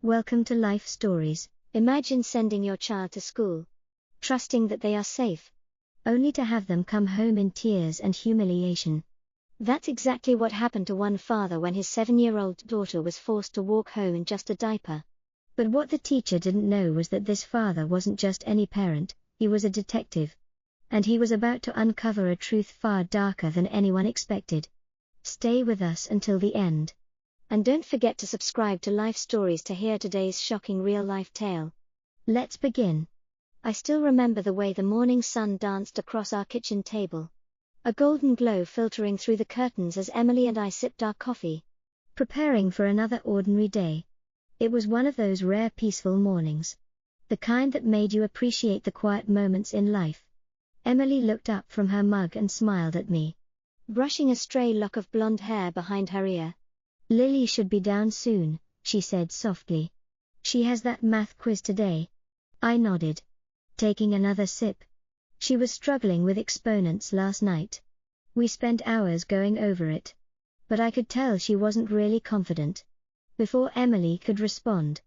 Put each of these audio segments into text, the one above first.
Welcome to Life Stories. Imagine sending your child to school, trusting that they are safe, only to have them come home in tears and humiliation. That's exactly what happened to one father when his 7-year-old daughter was forced to walk home in just a diaper. But what the teacher didn't know was that this father wasn't just any parent, he was a detective. And he was about to uncover a truth far darker than anyone expected. Stay with us until the end. And don't forget to subscribe to Life Stories to hear today's shocking real-life tale. Let's begin. I still remember the way the morning sun danced across our kitchen table, a golden glow filtering through the curtains as Emily and I sipped our coffee, preparing for another ordinary day. It was one of those rare peaceful mornings, the kind that made you appreciate the quiet moments in life. Emily looked up from her mug and smiled at me, brushing a stray lock of blonde hair behind her ear. "Lily should be down soon," she said softly. "She has that math quiz today." I nodded, taking another sip. She was struggling with exponents last night. We spent hours going over it. But I could tell she wasn't really confident. Before Emily could respond,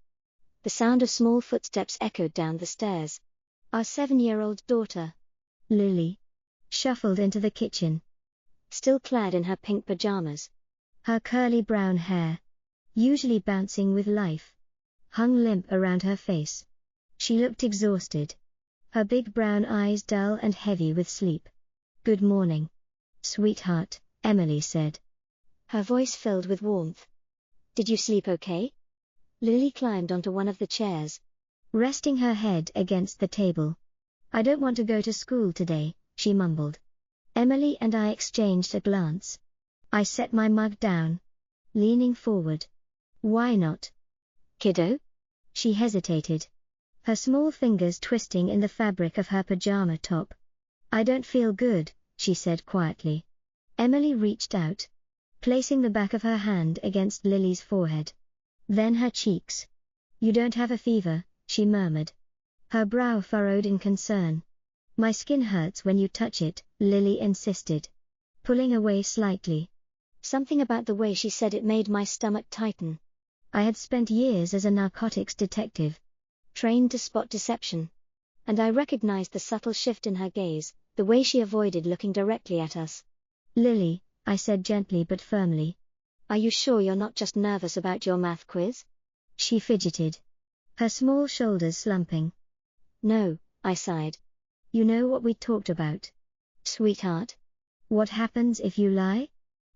the sound of small footsteps echoed down the stairs. Our 7-year-old daughter, Lily, shuffled into the kitchen, still clad in her pink pajamas. Her curly brown hair, usually bouncing with life, hung limp around her face. She looked exhausted, her big brown eyes dull and heavy with sleep. "Good morning, sweetheart," Emily said, her voice filled with warmth. "Did you sleep okay?" Lily climbed onto one of the chairs, resting her head against the table. "I don't want to go to school today," she mumbled. Emily and I exchanged a glance. I set my mug down, leaning forward. "Why not, kiddo?" She hesitated, her small fingers twisting in the fabric of her pajama top. "I don't feel good," she said quietly. Emily reached out, placing the back of her hand against Lily's forehead, then her cheeks. "You don't have a fever," she murmured, her brow furrowed in concern. "My skin hurts when you touch it," Lily insisted, pulling away slightly. Something about the way she said it made my stomach tighten. I had spent years as a narcotics detective, trained to spot deception, and I recognized the subtle shift in her gaze, the way she avoided looking directly at us. "Lily," I said gently but firmly, "are you sure you're not just nervous about your math quiz?" She fidgeted, her small shoulders slumping. "No," I sighed. "You know what we talked about, sweetheart? What happens if you lie?"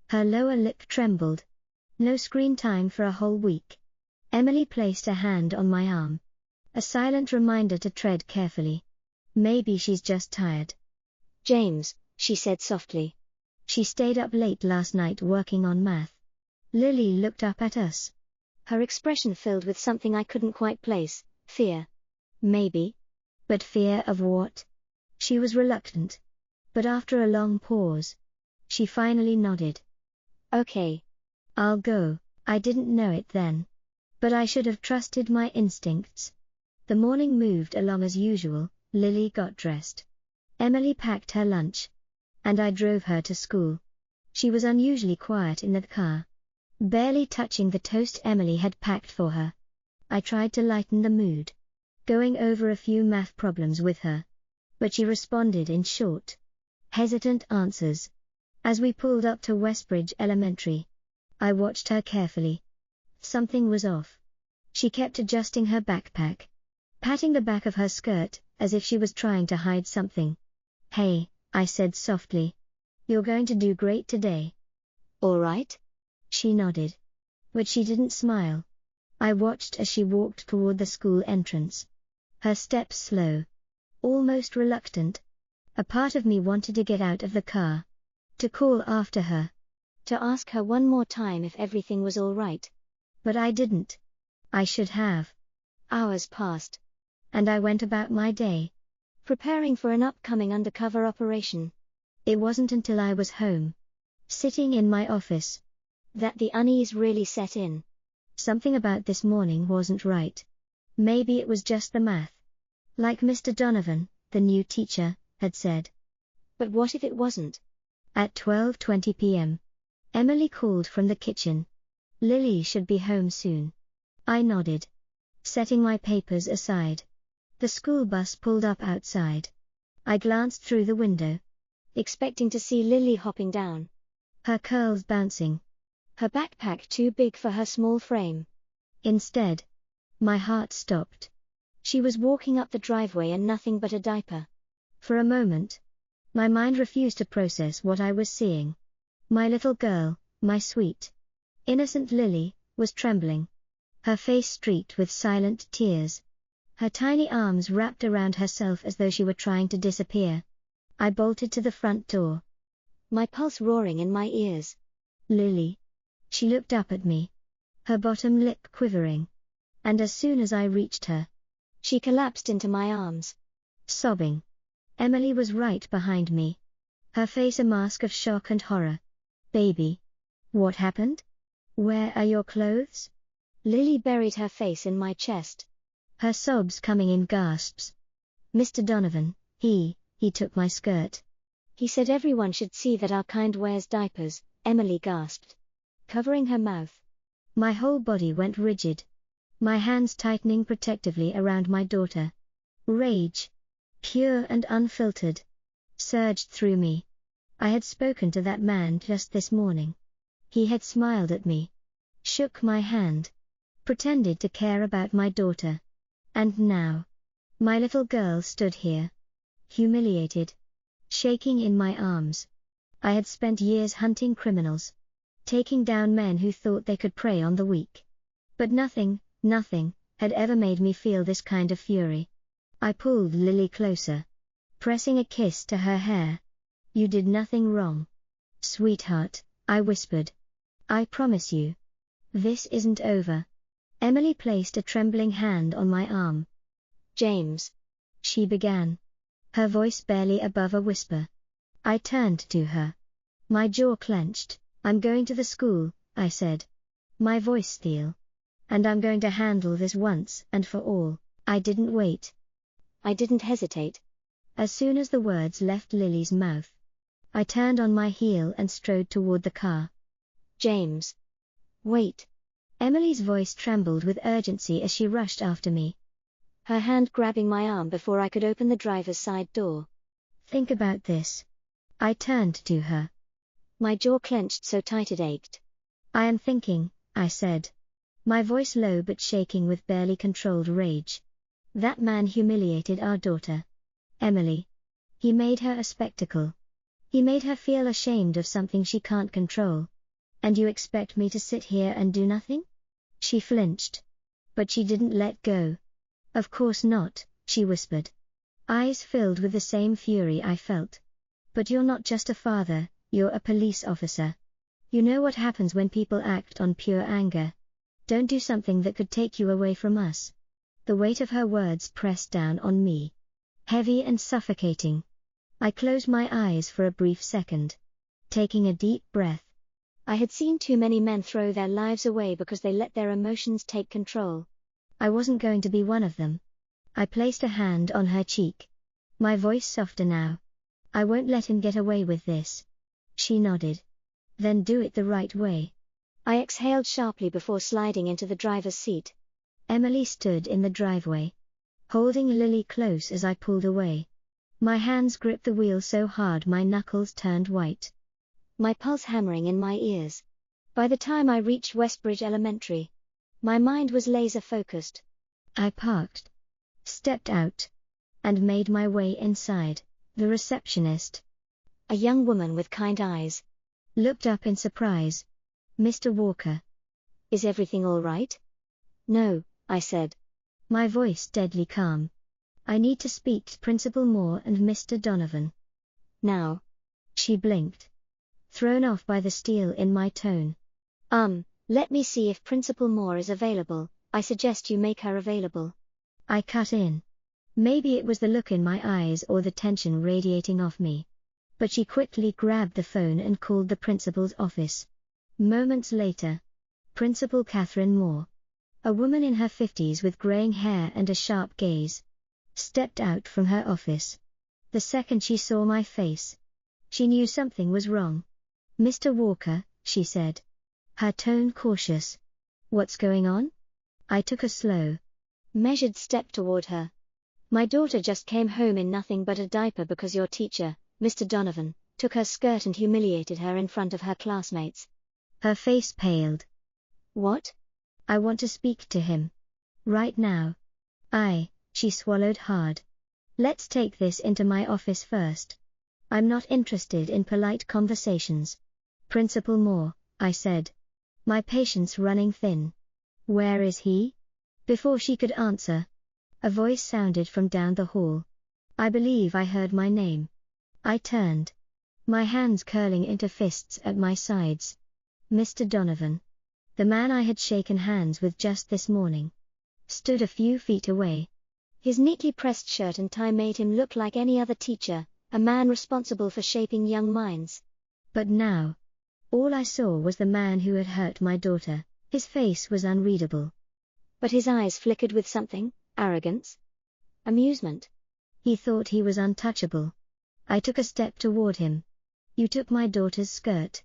Her lower lip trembled. "No screen time for a whole week." Emily placed a hand on my arm, a silent reminder to tread carefully. "Maybe she's just tired." "James," she said softly. "She stayed up late last night working on math." Lily looked up at us, her expression filled with something I couldn't quite place. Fear? Maybe. But fear of what? She was reluctant. But after a long pause, she finally nodded. "Okay. I'll go." I didn't know it then, but I should have trusted my instincts. The morning moved along as usual. Lily got dressed, Emily packed her lunch, and I drove her to school. She was unusually quiet in the car, barely touching the toast Emily had packed for her. I tried to lighten the mood, going over a few math problems with her, but she responded in short, hesitant answers. As we pulled up to Westbridge Elementary, I watched her carefully. Something was off. She kept adjusting her backpack, patting the back of her skirt, as if she was trying to hide something. "Hey," I said softly. "You're going to do great today." "All right?" She nodded. But she didn't smile. I watched as she walked toward the school entrance, her steps slow, almost reluctant. A part of me wanted to get out of the car, to call after her, to ask her one more time if everything was all right. But I didn't. I should have. Hours passed, and I went about my day, preparing for an upcoming undercover operation. It wasn't until I was home, sitting in my office, that the unease really set in. Something about this morning wasn't right. Maybe it was just the math, like Mr. Donovan, the new teacher, had said. But what if it wasn't? At 12:20 p.m., Emily called from the kitchen. "Lily should be home soon." I nodded, setting my papers aside. The school bus pulled up outside. I glanced through the window, expecting to see Lily hopping down, her curls bouncing, her backpack too big for her small frame. Instead, my heart stopped. She was walking up the driveway in nothing but a diaper. For a moment, my mind refused to process what I was seeing. My little girl, my sweet, innocent Lily, was trembling, her face streaked with silent tears, her tiny arms wrapped around herself as though she were trying to disappear. I bolted to the front door, my pulse roaring in my ears. Lily. She looked up at me, her bottom lip quivering. And as soon as I reached her, she collapsed into my arms, sobbing. Emily was right behind me, her face a mask of shock and horror. Baby. What happened? Where are your clothes? Lily buried her face in my chest, her sobs coming in gasps. Mr. Donovan, he took my skirt. He said everyone should see that our kind wears diapers, Emily gasped, covering her mouth. My whole body went rigid, my hands tightening protectively around my daughter. Rage, pure and unfiltered, surged through me. I had spoken to that man just this morning. He had smiled at me, shook my hand, pretended to care about my daughter. And now, my little girl stood here, humiliated, shaking in my arms. I had spent years hunting criminals, taking down men who thought they could prey on the weak. But nothing had ever made me feel this kind of fury. I pulled Lily closer, pressing a kiss to her hair. You did nothing wrong, sweetheart, I whispered. I promise you, this isn't over. Emily placed a trembling hand on my arm. James, she began, her voice barely above a whisper. I turned to her, my jaw clenched. I'm going to the school, I said, my voice steel. And I'm going to handle this once and for all. I didn't wait. I didn't hesitate. As soon as the words left Lily's mouth, I turned on my heel and strode toward the car. James. Wait. Emily's voice trembled with urgency as she rushed after me, her hand grabbing my arm before I could open the driver's side door. Think about this. I turned to her, my jaw clenched so tight it ached. I am thinking, I said, my voice low but shaking with barely controlled rage. That man humiliated our daughter, Emily. He made her a spectacle. He made her feel ashamed of something she can't control. And you expect me to sit here and do nothing? She flinched. But she didn't let go. Of course not, she whispered, eyes filled with the same fury I felt. But you're not just a father, you're a police officer. You know what happens when people act on pure anger. Don't do something that could take you away from us. The weight of her words pressed down on me, heavy and suffocating. I closed my eyes for a brief second, taking a deep breath. I had seen too many men throw their lives away because they let their emotions take control. I wasn't going to be one of them. I placed a hand on her cheek, my voice softer now. I won't let him get away with this. She nodded. Then do it the right way. I exhaled sharply before sliding into the driver's seat. Emily stood in the driveway, holding Lily close as I pulled away. My hands gripped the wheel so hard my knuckles turned white, my pulse hammering in my ears. By the time I reached Westbridge Elementary, my mind was laser-focused. I parked, stepped out, and made my way inside. The receptionist, a young woman with kind eyes, looked up in surprise. Mr. Walker. Is everything all right? No, I said, my voice deadly calm. I need to speak to Principal Moore and Mr. Donovan. Now. She blinked, thrown off by the steel in my tone. Let me see if Principal Moore is available. I suggest you make her available. I cut in. Maybe it was the look in my eyes or the tension radiating off me. But she quickly grabbed the phone and called the principal's office. Moments later, Principal Catherine Moore, a woman in her 50s with graying hair and a sharp gaze, stepped out from her office. The second she saw my face, she knew something was wrong. Mr. Walker, she said, her tone cautious. What's going on? I took a slow, measured step toward her. My daughter just came home in nothing but a diaper because your teacher, Mr. Donovan, took her skirt and humiliated her in front of her classmates. Her face paled. What? I want to speak to him. Right now. She swallowed hard. Let's take this into my office first. I'm not interested in polite conversations. Principal Moore, I said. My patience running thin. Where is he? Before she could answer, a voice sounded from down the hall. I believe I heard my name. I turned, my hands curling into fists at my sides. Mr. Donovan, the man I had shaken hands with just this morning, stood a few feet away. His neatly pressed shirt and tie made him look like any other teacher, a man responsible for shaping young minds. But now, all I saw was the man who had hurt my daughter. His face was unreadable. But his eyes flickered with something, arrogance, amusement. He thought he was untouchable. I took a step toward him. You took my daughter's skirt.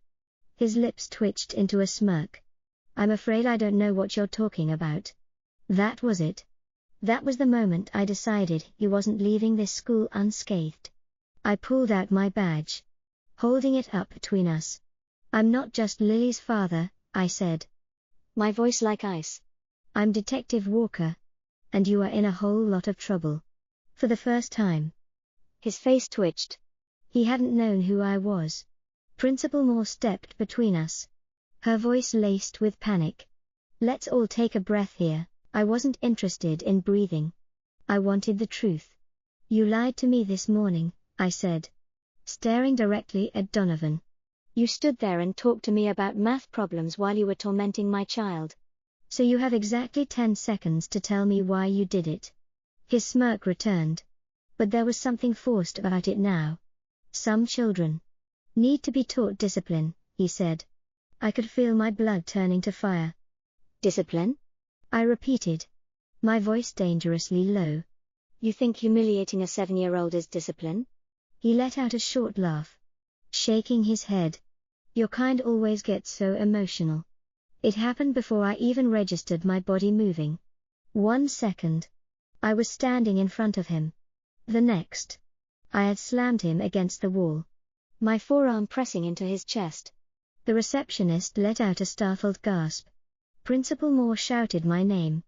His lips twitched into a smirk. I'm afraid I don't know what you're talking about. That was it. That was the moment I decided he wasn't leaving this school unscathed. I pulled out my badge, holding it up between us. I'm not just Lily's father, I said, my voice like ice. I'm Detective Walker, and you are in a whole lot of trouble. For the first time. His face twitched. He hadn't known who I was. Principal Moore stepped between us, her voice laced with panic. Let's all take a breath here. I wasn't interested in breathing. I wanted the truth. You lied to me this morning, I said, staring directly at Donovan. You stood there and talked to me about math problems while you were tormenting my child. So you have exactly 10 seconds to tell me why you did it. His smirk returned. But there was something forced about it now. Some children need to be taught discipline, he said. I could feel my blood turning to fire. Discipline? I repeated, my voice dangerously low. You think humiliating a 7-year-old is discipline? He let out a short laugh, shaking his head. Your kind always gets so emotional. It happened before I even registered my body moving. 1 second. I was standing in front of him. The next, I had slammed him against the wall, my forearm pressing into his chest. The receptionist let out a startled gasp. Principal Moore shouted my name.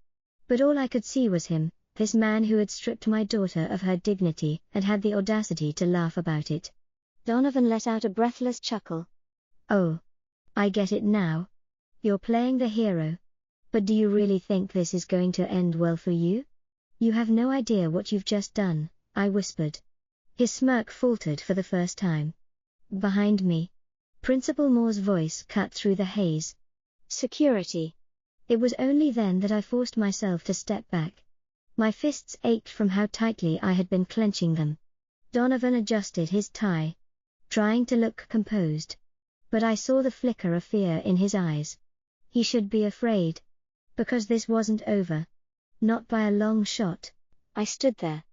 But all I could see was him, this man who had stripped my daughter of her dignity and had the audacity to laugh about it. Donovan let out a breathless chuckle. Oh, I get it now. You're playing the hero. But do you really think this is going to end well for you? You have no idea what you've just done, I whispered. His smirk faltered for the first time. Behind me, Principal Moore's voice cut through the haze. Security. It was only then that I forced myself to step back. My fists ached from how tightly I had been clenching them. Donovan adjusted his tie, trying to look composed. But I saw the flicker of fear in his eyes. He should be afraid. Because this wasn't over. Not by a long shot. I stood there,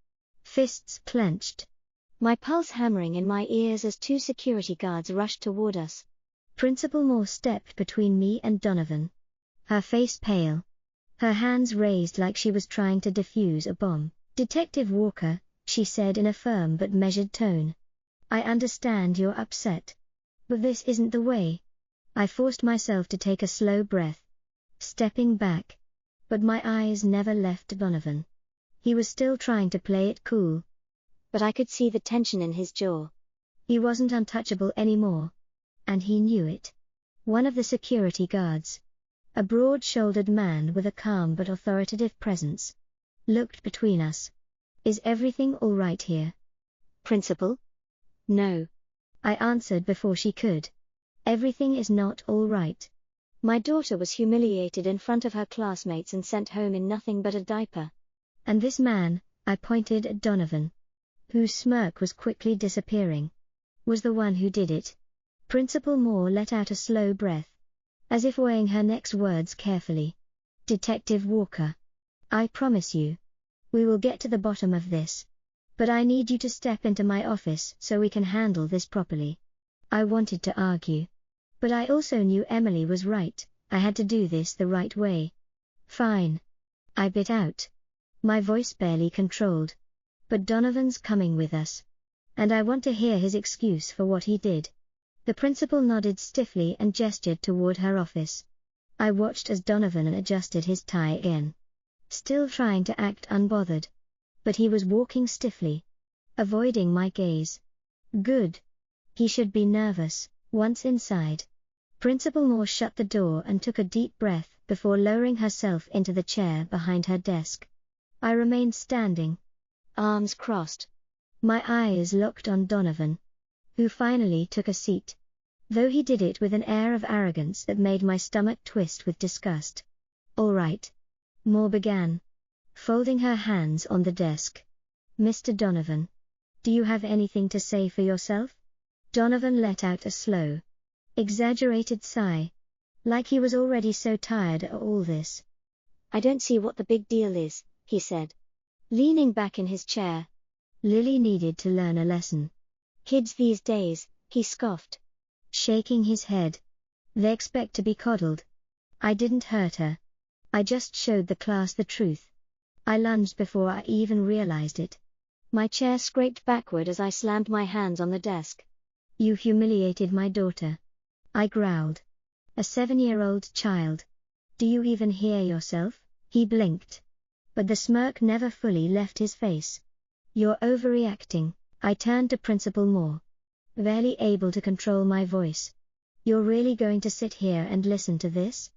fists clenched, my pulse hammering in my ears as 2 security guards rushed toward us. Principal Moore stepped between me and Donovan, her face pale, her hands raised like she was trying to defuse a bomb. Detective Walker, she said in a firm but measured tone. I understand you're upset. But this isn't the way. I forced myself to take a slow breath, stepping back. But my eyes never left Donovan. He was still trying to play it cool. But I could see the tension in his jaw. He wasn't untouchable anymore. And he knew it. One of the security guards, a broad-shouldered man with a calm but authoritative presence, looked between us. Is everything all right here? Principal? No. I answered before she could. Everything is not all right. My daughter was humiliated in front of her classmates and sent home in nothing but a diaper. And this man, I pointed at Donovan, whose smirk was quickly disappearing, was the one who did it. Principal Moore let out a slow breath, as if weighing her next words carefully. Detective Walker, I promise you, we will get to the bottom of this. But I need you to step into my office so we can handle this properly. I wanted to argue. But I also knew Emily was right, I had to do this the right way. Fine. I bit out. My voice barely controlled. But Donovan's coming with us. And I want to hear his excuse for what he did. The principal nodded stiffly and gestured toward her office. I watched as Donovan adjusted his tie again. Still trying to act unbothered. But he was walking stiffly. Avoiding my gaze. Good. He should be nervous. Once inside, Principal Moore shut the door and took a deep breath before lowering herself into the chair behind her desk. I remained standing, arms crossed, my eyes locked on Donovan, who finally took a seat, though he did it with an air of arrogance that made my stomach twist with disgust. "All right," Moore began, folding her hands on the desk. "Mr. Donovan, do you have anything to say for yourself?" Donovan let out a slow, exaggerated sigh, like he was already so tired of all this. "I don't see what the big deal is," he said, leaning back in his chair. Lily needed to learn a lesson. "Kids these days," he scoffed, shaking his head. "They expect to be coddled." I didn't hurt her. I just showed the class the truth. I lunged before I even realized it. My chair scraped backward as I slammed my hands on the desk. "You humiliated my daughter," I growled. "A 7-year-old child. Do you even hear yourself?" He blinked. But the smirk never fully left his face. "You're overreacting." I turned to Principal Moore, barely able to control my voice. "You're really going to sit here and listen to this?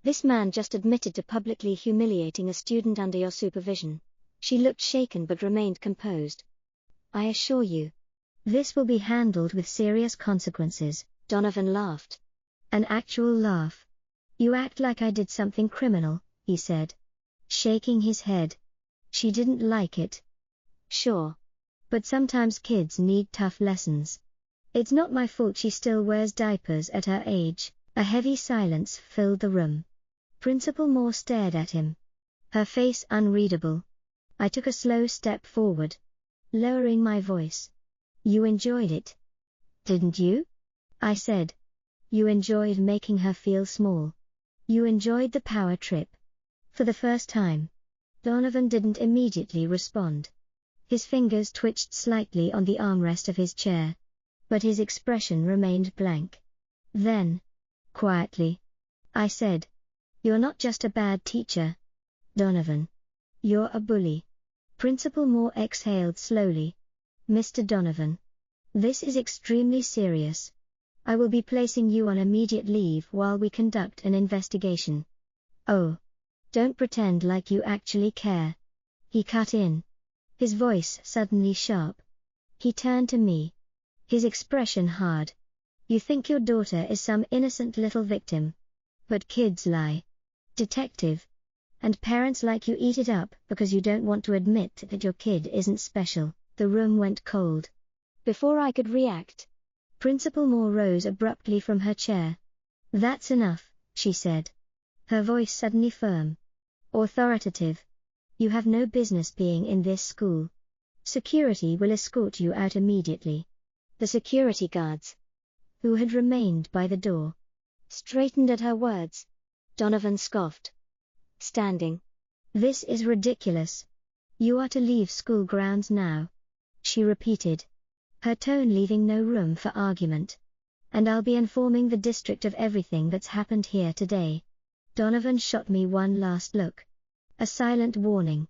This man just admitted to publicly humiliating a student under your supervision." She looked shaken but remained composed. "I assure you, this will be handled with serious consequences." Donovan laughed. An actual laugh. "You act like I did something criminal," he said, shaking his head. She didn't like it. "Sure. But sometimes kids need tough lessons. It's not my fault she still wears diapers at her age." A heavy silence filled the room. Principal Moore stared at him, her face unreadable. I took a slow step forward, lowering my voice. "You enjoyed it, didn't you?" I said. "You enjoyed making her feel small. You enjoyed the power trip." For the first time, Donovan didn't immediately respond. His fingers twitched slightly on the armrest of his chair, but his expression remained blank. Then, quietly, I said, "You're not just a bad teacher, Donovan. You're a bully." Principal Moore exhaled slowly. "Mr. Donovan, this is extremely serious. I will be placing you on immediate leave while we conduct an investigation." "Oh, don't pretend like you actually care," he cut in, his voice suddenly sharp. He turned to me, his expression hard. "You think your daughter is some innocent little victim. But kids lie, detective. And parents like you eat it up because you don't want to admit that your kid isn't special." The room went cold. Before I could react, Principal Moore rose abruptly from her chair. "That's enough," she said, her voice suddenly firm, authoritative. "You have no business being in this school. Security will escort you out immediately." The security guards, who had remained by the door, straightened at her words. Donovan scoffed, standing. "This is ridiculous. You are to leave school grounds now," she repeated, her tone leaving no room for argument. "And I'll be informing the district of everything that's happened here today." Donovan shot me one last look. A silent warning.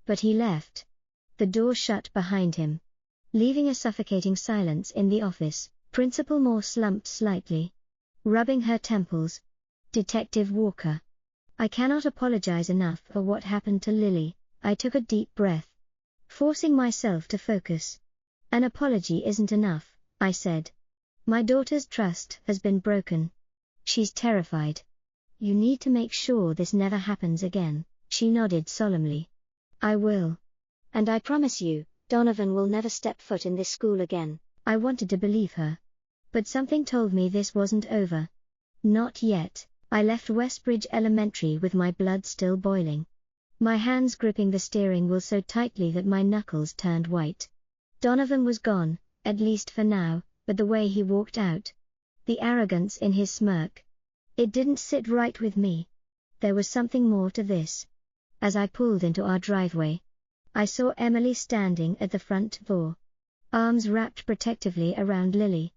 But he left. The door shut behind him, leaving a suffocating silence in the office. Principal Moore slumped slightly, rubbing her temples. "Detective Walker, I cannot apologize enough for what happened to Lily." I took a deep breath, forcing myself to focus. "An apology isn't enough," I said. "My daughter's trust has been broken. She's terrified. You need to make sure this never happens again." She nodded solemnly. "I will. And I promise you, Donovan will never step foot in this school again." I wanted to believe her. But something told me this wasn't over. Not yet. I left Westbridge Elementary with my blood still boiling, my hands gripping the steering wheel so tightly that my knuckles turned white. Donovan was gone, at least for now, but the way he walked out, the arrogance in his smirk, it didn't sit right with me. There was something more to this. As I pulled into our driveway, I saw Emily standing at the front door, arms wrapped protectively around Lily.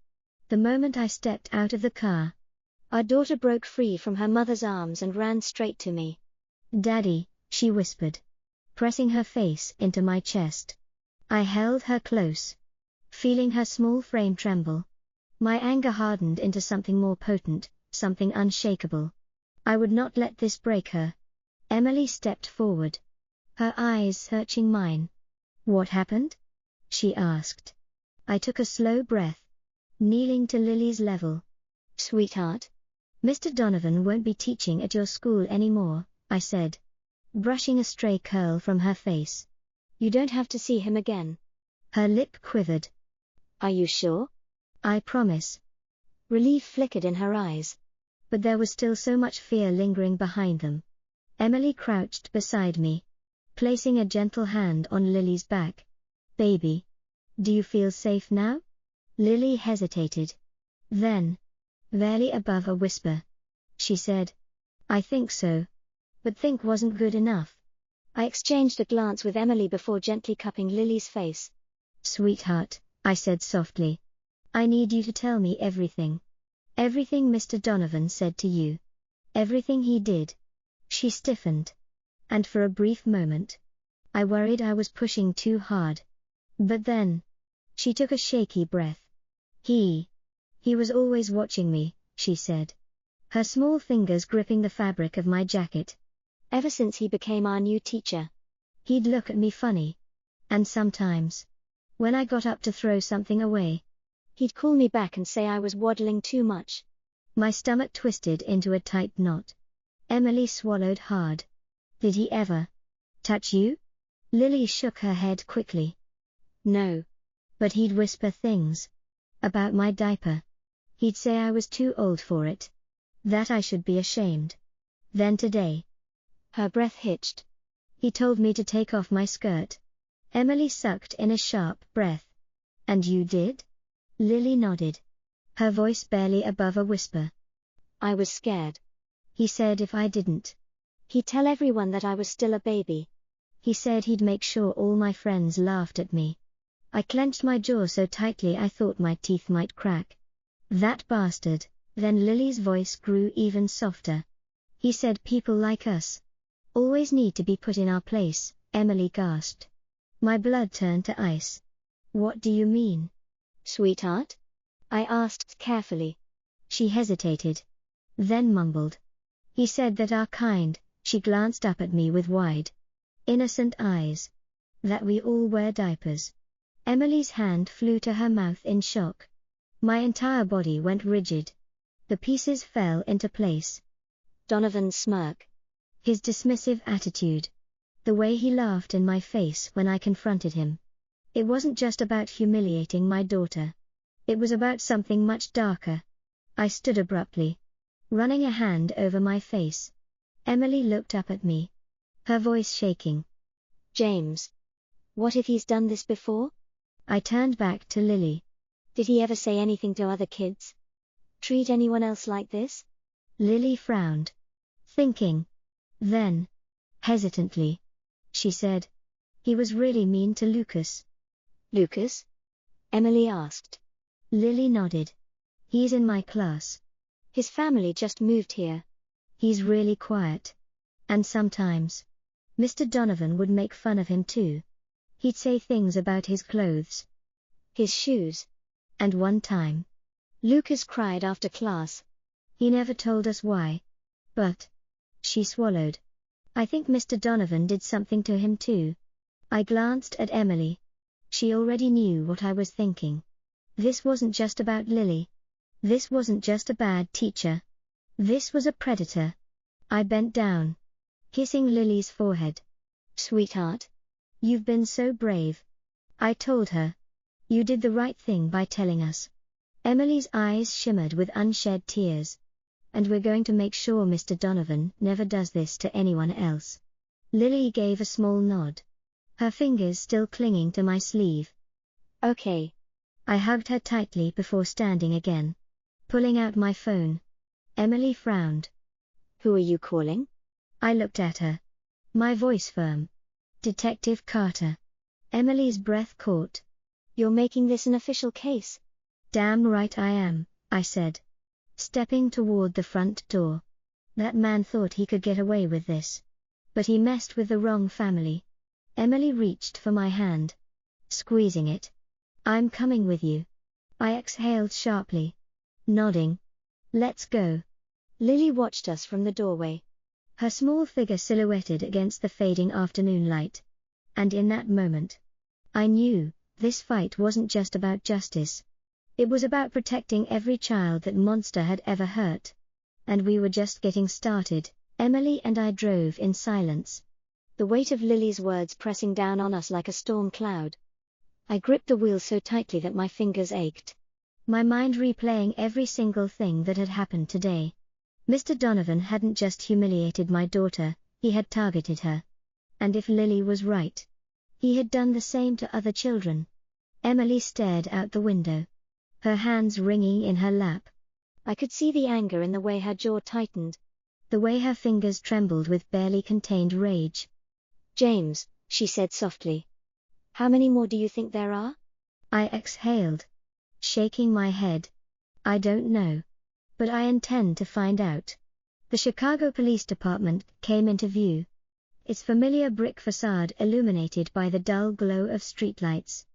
The moment I stepped out of the car, our daughter broke free from her mother's arms and ran straight to me. "Daddy," she whispered, pressing her face into my chest. I held her close, feeling her small frame tremble. My anger hardened into something more potent, something unshakable. I would not let this break her. Emily stepped forward, her eyes searching mine. "What happened?" she asked. I took a slow breath, kneeling to Lily's level. "Sweetheart, Mr. Donovan won't be teaching at your school anymore," I said, brushing a stray curl from her face. "You don't have to see him again." Her lip quivered. "Are you sure?" "I promise." Relief flickered in her eyes, but there was still so much fear lingering behind them. Emily crouched beside me, placing a gentle hand on Lily's back. "Baby, do you feel safe now?" Lily hesitated. Then, barely above a whisper, she said, "I think so." But think wasn't good enough. I exchanged a glance with Emily before gently cupping Lily's face. "Sweetheart," I said softly, "I need you to tell me everything. Everything Mr. Donovan said to you. Everything he did." She stiffened, and for a brief moment, I worried I was pushing too hard. But then, she took a shaky breath. He was always watching me," she said, her small fingers gripping the fabric of my jacket. "Ever since he became our new teacher. He'd look at me funny. And sometimes, when I got up to throw something away, he'd call me back and say I was waddling too much." My stomach twisted into a tight knot. Emily swallowed hard. "Did he ever touch you?" Lily shook her head quickly. "No. But he'd whisper things about my diaper. He'd say I was too old for it, that I should be ashamed. Then today," her breath hitched, "he told me to take off my skirt." Emily sucked in a sharp breath. "And you did?" Lily nodded, her voice barely above a whisper. "I was scared. He said if I didn't, he'd tell everyone that I was still a baby. He said he'd make sure all my friends laughed at me." I clenched my jaw so tightly I thought my teeth might crack. "That bastard." Then Lily's voice grew even softer. "He said people like us always need to be put in our place," Emily gasped. My blood turned to ice. "What do you mean, sweetheart?" I asked carefully. She hesitated, then mumbled. "He said that our kind," she glanced up at me with wide, innocent eyes, "that we all wear diapers." Emily's hand flew to her mouth in shock. My entire body went rigid. The pieces fell into place. Donovan's smirk, his dismissive attitude, the way he laughed in my face when I confronted him. It wasn't just about humiliating my daughter. It was about something much darker. I stood abruptly, running a hand over my face. Emily looked up at me, her voice shaking. "James, what if he's done this before?" I turned back to Lily. "Did he ever say anything to other kids? Treat anyone else like this?" Lily frowned, thinking. Then, hesitantly, she said, "He was really mean to Lucas." "Lucas?" Emily asked. Lily nodded. "He's in my class. His family just moved here. He's really quiet. And sometimes, Mr. Donovan would make fun of him too. He'd say things about his clothes, his shoes. And one time, Lucas cried after class. He never told us why. But," she swallowed, "I think Mr. Donovan did something to him too." I glanced at Emily. She already knew what I was thinking. This wasn't just about Lily. This wasn't just a bad teacher. This was a predator. I bent down, kissing Lily's forehead. "Sweetheart, you've been so brave." I told her. "You did the right thing by telling us." Emily's eyes shimmered with unshed tears. "And we're going to make sure Mr. Donovan never does this to anyone else." Lily gave a small nod, her fingers still clinging to my sleeve. "Okay." I hugged her tightly before standing again, pulling out my phone. Emily frowned. "Who are you calling?" I looked at her, my voice firm. Detective Carter. Emily's breath caught. You're making this an official case? Damn right I am, I said, stepping toward the front door. That man thought he could get away with this. But he messed with the wrong family. Emily reached for my hand, squeezing it. I'm coming with you. I exhaled sharply, nodding. Let's go. Lily watched us from the doorway, her small figure silhouetted against the fading afternoon light. And in that moment, I knew, this fight wasn't just about justice. It was about protecting every child that monster had ever hurt. And we were just getting started. Emily and I drove in silence, the weight of Lily's words pressing down on us like a storm cloud. I gripped the wheel so tightly that my fingers ached, my mind replaying every single thing that had happened today. Mr. Donovan hadn't just humiliated my daughter, he had targeted her. And if Lily was right, he had done the same to other children. Emily stared out the window, her hands wringing in her lap. I could see the anger in the way her jaw tightened, the way her fingers trembled with barely contained rage. James, she said softly. How many more do you think there are? I exhaled, shaking my head. I don't know. But I intend to find out. The Chicago Police Department came into view, its familiar brick facade illuminated by the dull glow of streetlights.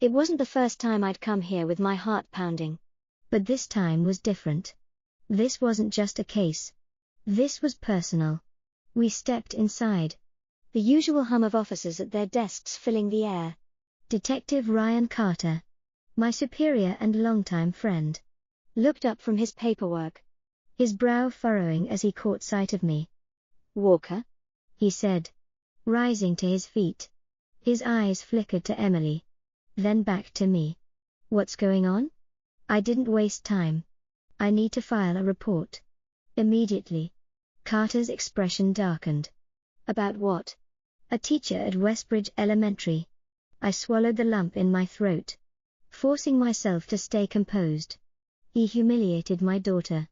It wasn't the first time I'd come here with my heart pounding. But this time was different. This wasn't just a case. This was personal. We stepped inside. The usual hum of officers at their desks filling the air. Detective Ryan Carter, my superior and longtime friend, looked up from his paperwork, his brow furrowing as he caught sight of me. Walker? He said, rising to his feet. His eyes flickered to Emily, then back to me. What's going on? I didn't waste time. I need to file a report. Immediately. Carter's expression darkened. About what? A teacher at Westbridge Elementary. I swallowed the lump in my throat, forcing myself to stay composed. He humiliated my daughter.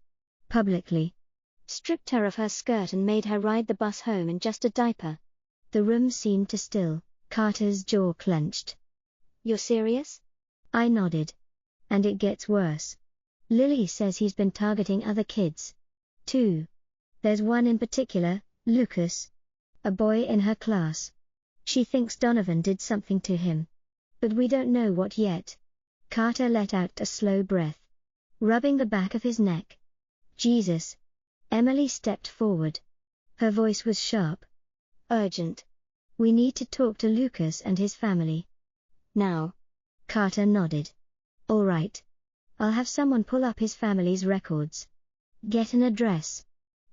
Publicly. Stripped her of her skirt and made her ride the bus home in just a diaper. The room seemed to still. Carter's jaw clenched. You're serious? I nodded. And it gets worse. Lily says he's been targeting other kids, too. There's one in particular, Lucas, a boy in her class. She thinks Donovan did something to him. But we don't know what yet. Carter let out a slow breath, rubbing the back of his neck. Jesus. Emily stepped forward. Her voice was sharp. Urgent. We need to talk to Lucas and his family. Now. Carter nodded. All right. I'll have someone pull up his family's records. Get an address.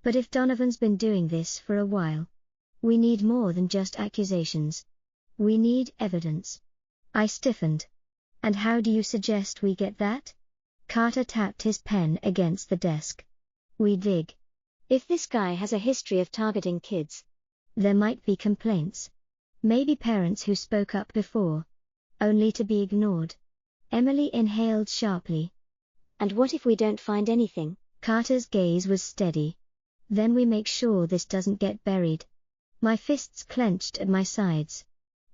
But if Donovan's been doing this for a while, we need more than just accusations. We need evidence. I stiffened. And how do you suggest we get that? Carter tapped his pen against the desk. We dig. If this guy has a history of targeting kids, there might be complaints. Maybe parents who spoke up before, only to be ignored. Emily inhaled sharply. And what if we don't find anything? Carter's gaze was steady. Then we make sure this doesn't get buried. My fists clenched at my sides.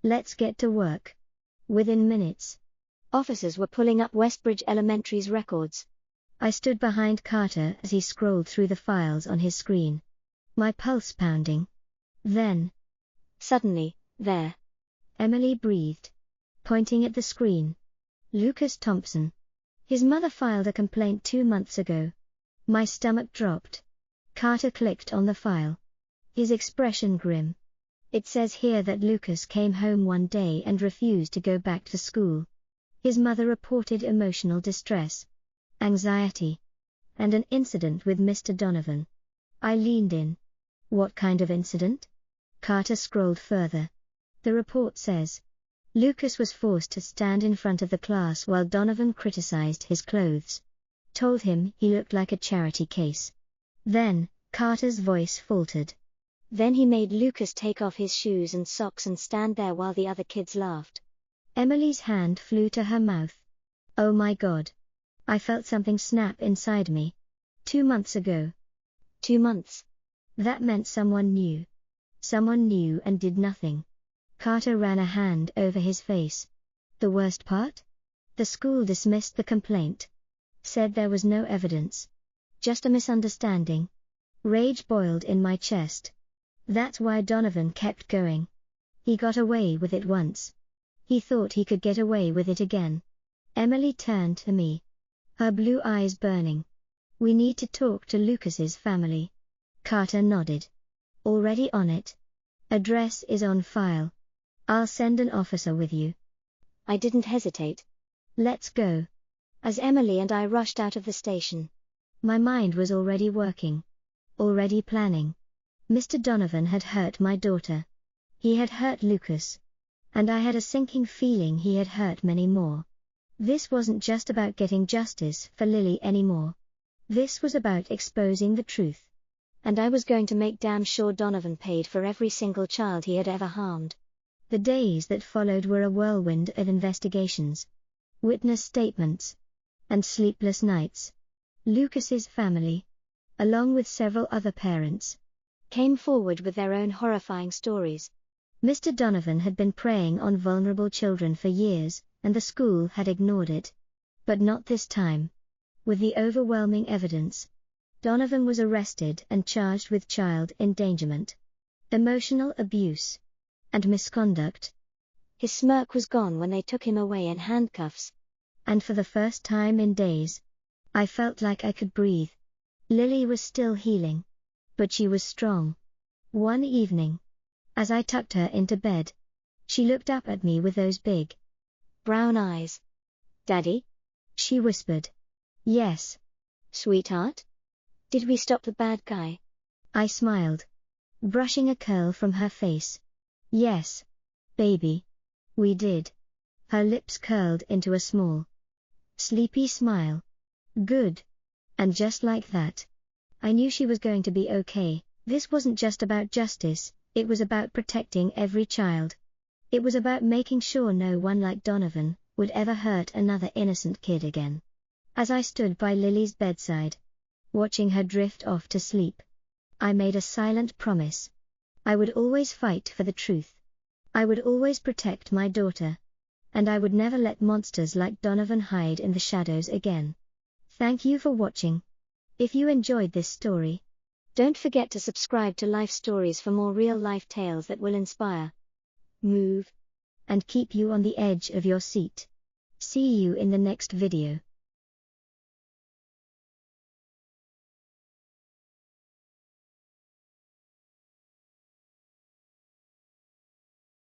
Let's get to work. Within minutes, officers were pulling up Westbridge Elementary's records. I stood behind Carter as he scrolled through the files on his screen, my pulse pounding. Then, suddenly, there, Emily breathed, pointing at the screen. Lucas Thompson. His mother filed a complaint 2 months ago. My stomach dropped. Carter clicked on the file, his expression grim. It says here that Lucas came home one day and refused to go back to school. His mother reported emotional distress, anxiety, and an incident with Mr. Donovan. I leaned in. What kind of incident? Carter scrolled further. The report says, Lucas was forced to stand in front of the class while Donovan criticized his clothes. Told him he looked like a charity case. Then, Carter's voice faltered. Then he made Lucas take off his shoes and socks and stand there while the other kids laughed. Emily's hand flew to her mouth. Oh my God. I felt something snap inside me. 2 months ago. 2 months. That meant someone knew. Someone knew and did nothing. Carter ran a hand over his face. The worst part? The school dismissed the complaint. Said there was no evidence. Just a misunderstanding. Rage boiled in my chest. That's why Donovan kept going. He got away with it once. He thought he could get away with it again. Emily turned to me. Her blue eyes burning. We need to talk to Lucas's family. Carter nodded. Already on it. Address is on file. I'll send an officer with you. I didn't hesitate. Let's go. As Emily and I rushed out of the station, my mind was already working. Already planning. Mr. Donovan had hurt my daughter. He had hurt Lucas. And I had a sinking feeling he had hurt many more. This wasn't just about getting justice for Lily anymore. This was about exposing the truth. And I was going to make damn sure Donovan paid for every single child he had ever harmed. The days that followed were a whirlwind of investigations, witness statements, and sleepless nights. Lucas's family, along with several other parents, came forward with their own horrifying stories. Mr. Donovan had been preying on vulnerable children for years, and the school had ignored it. But not this time. With the overwhelming evidence, Donovan was arrested and charged with child endangerment, emotional abuse, and misconduct. His smirk was gone when they took him away in handcuffs. And for the first time in days, I felt like I could breathe. Lily was still healing. But she was strong. One evening, as I tucked her into bed, she looked up at me with those big, brown eyes. "Daddy?" she whispered. "Yes." "Sweetheart? Did we stop the bad guy?" I smiled, brushing a curl from her face. "Yes, baby. We did." Her lips curled into a small, sleepy smile. "Good." And just like that, I knew she was going to be okay. This wasn't just about justice, it was about protecting every child. It was about making sure no one like Donovan would ever hurt another innocent kid again. As I stood by Lily's bedside, watching her drift off to sleep, I made a silent promise. I would always fight for the truth. I would always protect my daughter. And I would never let monsters like Donovan hide in the shadows again. Thank you for watching. If you enjoyed this story, don't forget to subscribe to Life Stories for more real-life tales that will inspire, move, and keep you on the edge of your seat. See you in the next video.